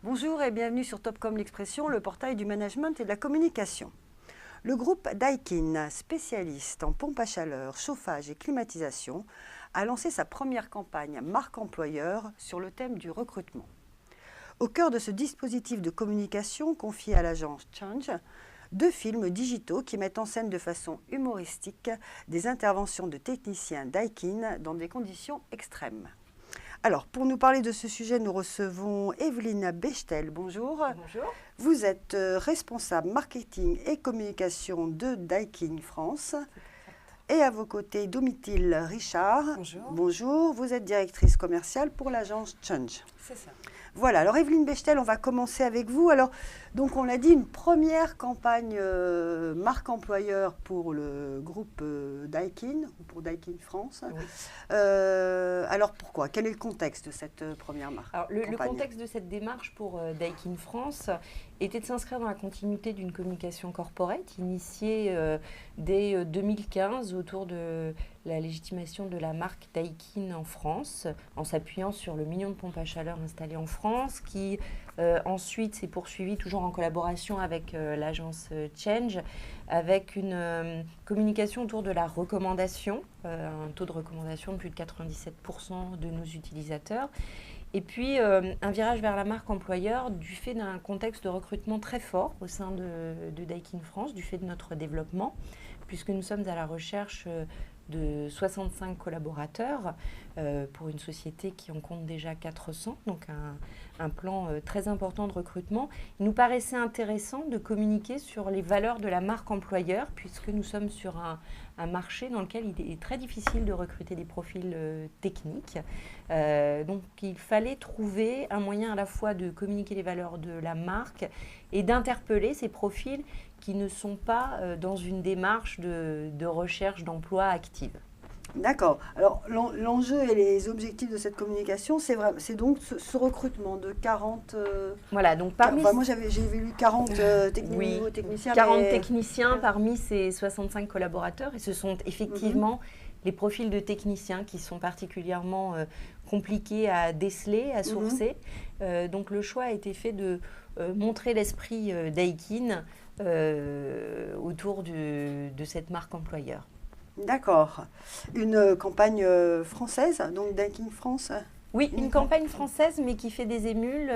Bonjour et bienvenue sur Topcom l'Expression, le portail du management et de la communication. Le groupe Daikin, spécialiste en pompe à chaleur, chauffage et climatisation, a lancé sa première campagne marque employeur sur le thème du recrutement. Au cœur de ce dispositif de communication confié à l'agence Change, 2 films digitaux qui mettent en scène de façon humoristique des interventions de techniciens Daikin dans des conditions extrêmes. Alors, pour nous parler de ce sujet, nous recevons Evelyne Bechtel. Bonjour. Bonjour. Vous êtes responsable marketing et communication de Daikin France. Et à vos côtés, Domitille Richard. Bonjour. Bonjour. Vous êtes directrice commerciale pour l'agence Change. C'est ça. Voilà, alors Evelyne Bechtel, on va commencer avec vous. Alors, donc on l'a dit, une première campagne marque employeur pour le groupe Daikin, ou pour Daikin France. Oui. Alors pourquoi? Quel est le contexte de cette première marque? Alors, le contexte de cette démarche pour Daikin France était de s'inscrire dans la continuité d'une communication corporate initiée dès 2015 autour de la légitimation de la marque Daikin en France, en s'appuyant sur le million de pompes à chaleur installées en France, qui ensuite s'est poursuivi toujours en collaboration avec l'agence Change, avec une communication autour de la recommandation, un taux de recommandation de plus de 97% de nos utilisateurs. Et puis, un virage vers la marque employeur du fait d'un contexte de recrutement très fort au sein de Daikin France, du fait de notre développement, puisque nous sommes à la recherche de 65 collaborateurs pour une société qui en compte déjà 400, donc un plan très important de recrutement. Il nous paraissait intéressant de communiquer sur les valeurs de la marque employeur, puisque nous sommes sur un marché dans lequel il est très difficile de recruter des profils techniques. Donc il fallait trouver un moyen à la fois de communiquer les valeurs de la marque et d'interpeller ces profils qui ne sont pas dans une démarche de recherche d'emploi active. D'accord. Alors, l'enjeu et les objectifs de cette communication, c'est donc ce recrutement de 40... Voilà, donc parmi... Enfin, moi, j'ai vu 40 techniciens. 40 techniciens parmi ces 65 collaborateurs. Et ce sont effectivement les profils de techniciens qui sont particulièrement compliqués à déceler, à sourcer. Donc, le choix a été fait de montrer l'esprit Daikin autour de cette marque employeur. D'accord. Une campagne française, donc Daikin France. Oui, une campagne française, mais qui fait des émules,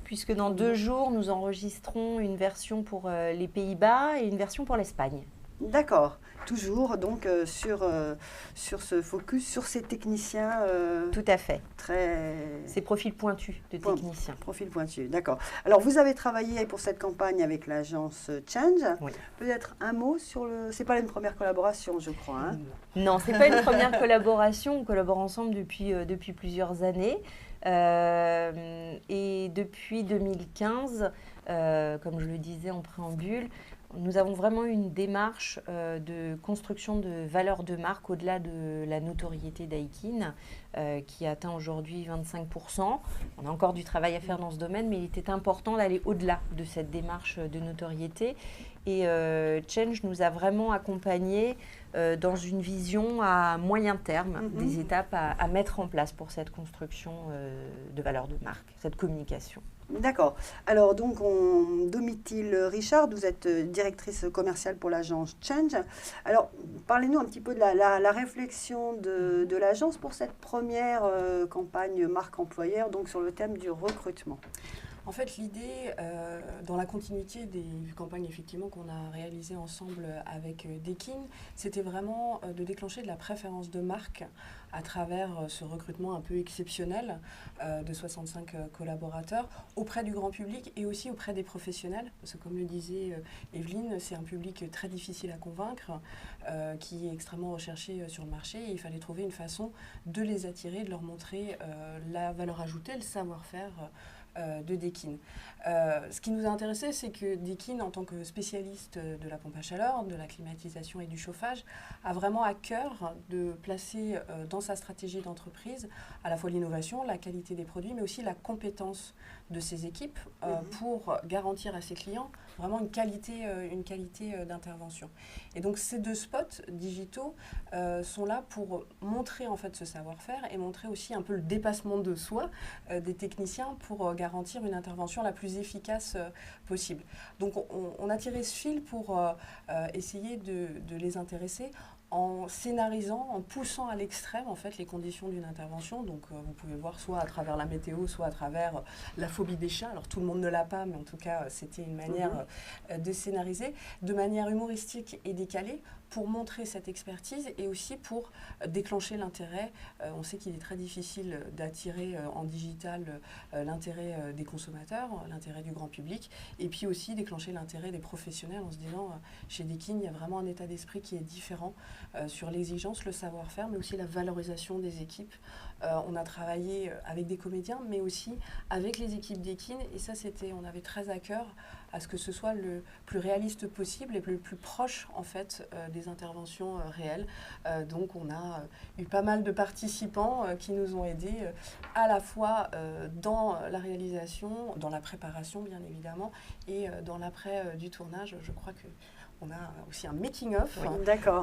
puisque dans 2 jours, nous enregistrons une version pour les Pays-Bas et une version pour l'Espagne. D'accord. Toujours donc sur ce focus, sur ces techniciens. Tout à fait. Ces profils pointus de techniciens. Profils pointus, d'accord. Alors, vous avez travaillé pour cette campagne avec l'agence Change. Oui. Peut-être un mot sur le... C'est pas une première collaboration, je crois. Hein? Non, c'est pas une première collaboration. On collabore ensemble depuis plusieurs années. Et depuis 2015, comme je le disais en préambule, nous avons vraiment une démarche de construction de valeur de marque au-delà de la notoriété Daikin, qui atteint aujourd'hui 25%. On a encore du travail à faire dans ce domaine, mais il était important d'aller au-delà de cette démarche de notoriété. Et Change nous a vraiment accompagnés dans une vision à moyen terme, des étapes à mettre en place pour cette construction de valeur de marque, cette communication. D'accord. Alors donc, Domitille Richard, vous êtes directrice commerciale pour l'agence Change. Alors, parlez-nous un petit peu de la réflexion de l'agence pour cette première campagne marque employeur, donc sur le thème du recrutement. En fait, l'idée, dans la continuité des campagnes effectivement qu'on a réalisées ensemble avec Daikin, c'était vraiment de déclencher de la préférence de marque à travers ce recrutement un peu exceptionnel de 65 collaborateurs auprès du grand public et aussi auprès des professionnels. Parce que comme le disait Evelyne, c'est un public très difficile à convaincre, qui est extrêmement recherché sur le marché. Et il fallait trouver une façon de les attirer, de leur montrer la valeur ajoutée, le savoir-faire de Daikin. Ce qui nous a intéressé, c'est que Daikin, en tant que spécialiste de la pompe à chaleur, de la climatisation et du chauffage, a vraiment à cœur de placer dans sa stratégie d'entreprise à la fois l'innovation, la qualité des produits, mais aussi la compétence de ses équipes pour garantir à ses clients vraiment une qualité d'intervention. Et donc ces 2 spots digitaux sont là pour montrer en fait ce savoir-faire et montrer aussi un peu le dépassement de soi des techniciens pour garantir garantir une intervention la plus efficace possible. Donc on a tiré ce fil pour essayer de les intéresser en scénarisant, en poussant à l'extrême en fait les conditions d'une intervention. Donc vous pouvez voir soit à travers la météo, soit à travers la phobie des chats. Alors tout le monde ne l'a pas, mais en tout cas c'était une manière de scénariser de manière humoristique et décalée pour montrer cette expertise et aussi pour déclencher l'intérêt. On sait qu'il est très difficile d'attirer en digital l'intérêt des consommateurs, l'intérêt du grand public, et puis aussi déclencher l'intérêt des professionnels en se disant chez Daikin, il y a vraiment un état d'esprit qui est différent sur l'exigence, le savoir-faire, mais aussi la valorisation des équipes. On a travaillé avec des comédiens, mais aussi avec les équipes Daikin, et ça, on avait très à cœur à ce que ce soit le plus réaliste possible et le plus proche en fait des interventions réelles. Donc on a eu pas mal de participants qui nous ont aidés à la fois dans la réalisation, dans la préparation bien évidemment, et dans l'après du tournage. Je crois que on a aussi un making-of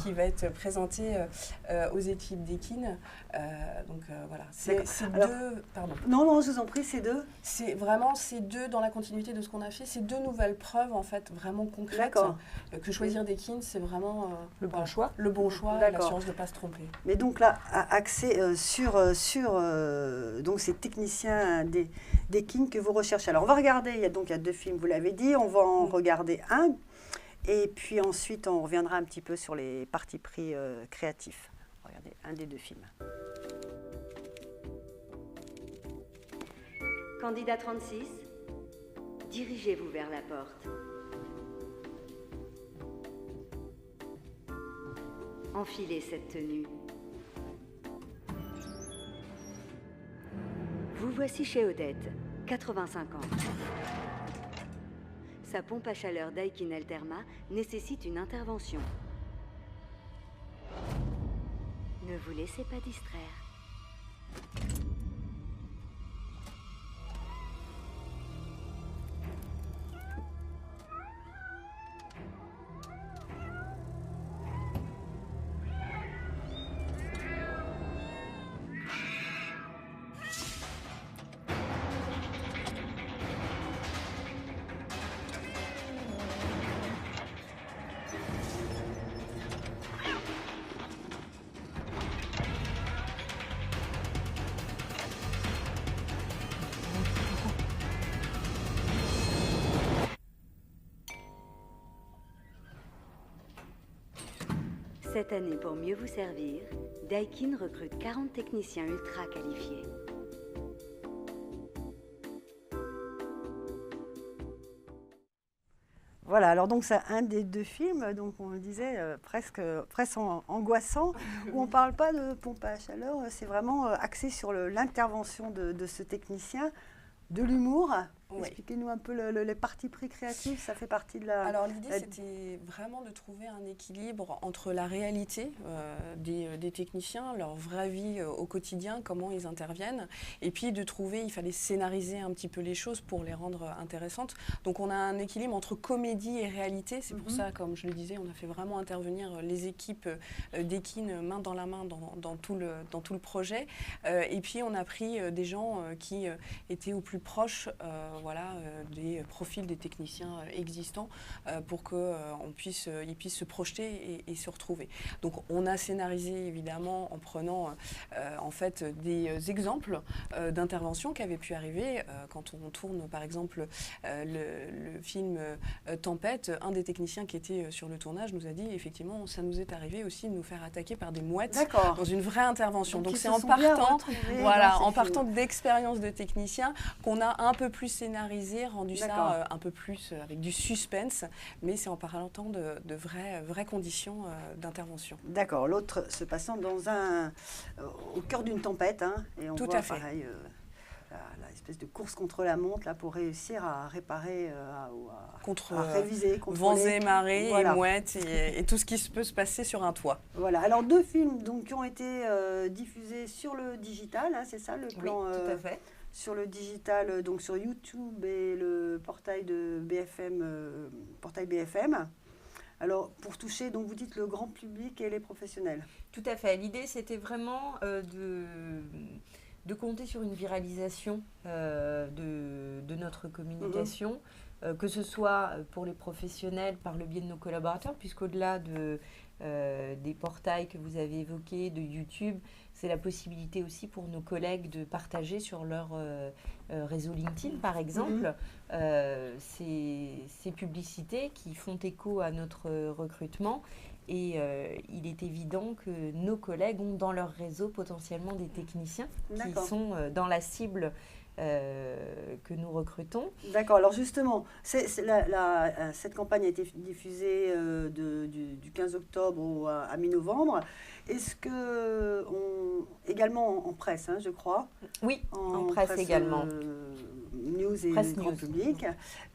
qui va être présenté aux équipes Daikin. Donc voilà, c'est deux... Pardon. Non, je vous en prie, c'est deux. C'est vraiment ces deux, dans la continuité de ce qu'on a fait, c'est deux nouvelles preuves en fait vraiment concrètes. Que choisir Daikin, c'est vraiment le bon choix. Le bon choix et la chance de ne pas se tromper. Mais donc là, axé sur donc ces techniciens Daikin que vous recherchez. Alors on va regarder, il y a deux films, vous l'avez dit, on va en regarder un. Et puis ensuite, on reviendra un petit peu sur les partis pris créatifs. Regardez un des deux films. Candidat 36, dirigez-vous vers la porte. Enfilez cette tenue. Vous voici chez Odette, 85 ans. Sa pompe à chaleur Daikin Alterma nécessite une intervention. Ne vous laissez pas distraire. Cette année, pour mieux vous servir, Daikin recrute 40 techniciens ultra qualifiés. Voilà, alors donc c'est un des deux films, donc on le disait, presque angoissant, où on ne parle pas de pompe à chaleur, c'est vraiment axé sur l'intervention de ce technicien, de l'humour. Oui. Expliquez-nous un peu les partis pris créatifs, ça fait partie de la... Alors l'idée c'était vraiment de trouver un équilibre entre la réalité des techniciens, leur vraie vie au quotidien, comment ils interviennent, et puis de trouver, il fallait scénariser un petit peu les choses pour les rendre intéressantes. Donc on a un équilibre entre comédie et réalité, c'est pour ça, comme je le disais, on a fait vraiment intervenir les équipes Daikin main dans la main dans tout le projet, et puis on a pris des gens qui étaient au plus proche des profils des techniciens existants pour qu'ils puissent se projeter et se retrouver. Donc on a scénarisé évidemment en prenant en fait des exemples d'interventions qui avaient pu arriver quand on tourne par exemple le film Tempête. Un des techniciens qui était sur le tournage nous a dit effectivement ça nous est arrivé aussi de nous faire attaquer par des mouettes dans une vraie intervention. Donc c'est en partant d'expériences de techniciens qu'on a un peu plus scénarisé, rendu ça un peu plus avec du suspense, mais c'est en parlant de vraies conditions d'intervention. D'accord, l'autre se passant au cœur d'une tempête, et on voit pareil l'espèce de course contre la montre là, pour réussir à réparer, à réviser, vents et marées, et mouettes et tout ce qui peut se passer sur un toit. Voilà, alors deux films donc, qui ont été diffusés sur le digital, c'est ça le plan? Oui, tout à fait. Sur le digital, donc sur YouTube et le portail de BFM, portail BFM. Alors, pour toucher, donc vous dites le grand public et les professionnels. Tout à fait. L'idée, c'était vraiment de compter sur une viralisation de notre communication, que ce soit pour les professionnels par le biais de nos collaborateurs, puisqu'au-delà des portails que vous avez évoqués, de YouTube, c'est la possibilité aussi pour nos collègues de partager sur leur réseau LinkedIn, par exemple, ces publicités qui font écho à notre recrutement. Et il est évident que nos collègues ont dans leur réseau potentiellement des techniciens qui sont dans la cible que nous recrutons. D'accord, alors justement, cette campagne a été diffusée du 15 octobre à mi-novembre. Est-ce que, également en presse, je crois? Oui, en presse également. News et grand public,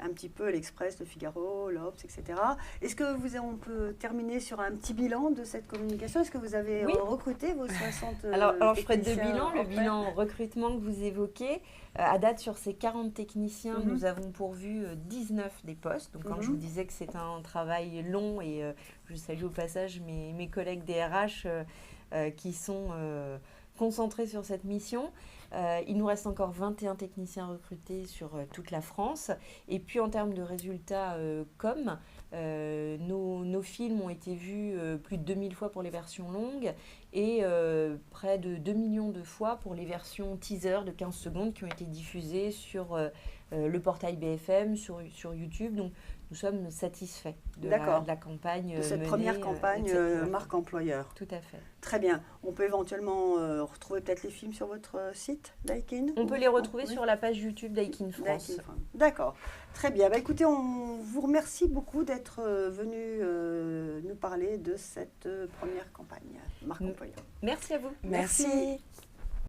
un petit peu l'Express, le Figaro, l'Obs, etc. Est-ce que on peut terminer sur un petit bilan de cette communication? Est-ce que vous avez recruté vos 60 alors je ferai deux bilans. Le bilan recrutement que vous évoquez, à date sur ces 40 techniciens, nous avons pourvu 19 des postes. Donc quand je vous disais que c'est un travail long, et je salue au passage mes collègues DRH qui sont concentrés sur cette mission. Il nous reste encore 21 techniciens recrutés sur toute la France. Et puis en termes de résultats nos films ont été vus plus de 2000 fois pour les versions longues et près de 2 millions de fois pour les versions teaser de 15 secondes qui ont été diffusées sur le portail BFM, sur YouTube. Donc nous sommes satisfaits de la campagne de cette première campagne marque employeur. Tout à fait. Très bien. On peut éventuellement retrouver peut-être les films sur votre site Daikin? On peut les retrouver sur la page YouTube Daikin France. D'accord. Très bien. Écoutez, on vous remercie beaucoup d'être venu nous parler de cette première campagne marque employeur. Merci à vous. Merci.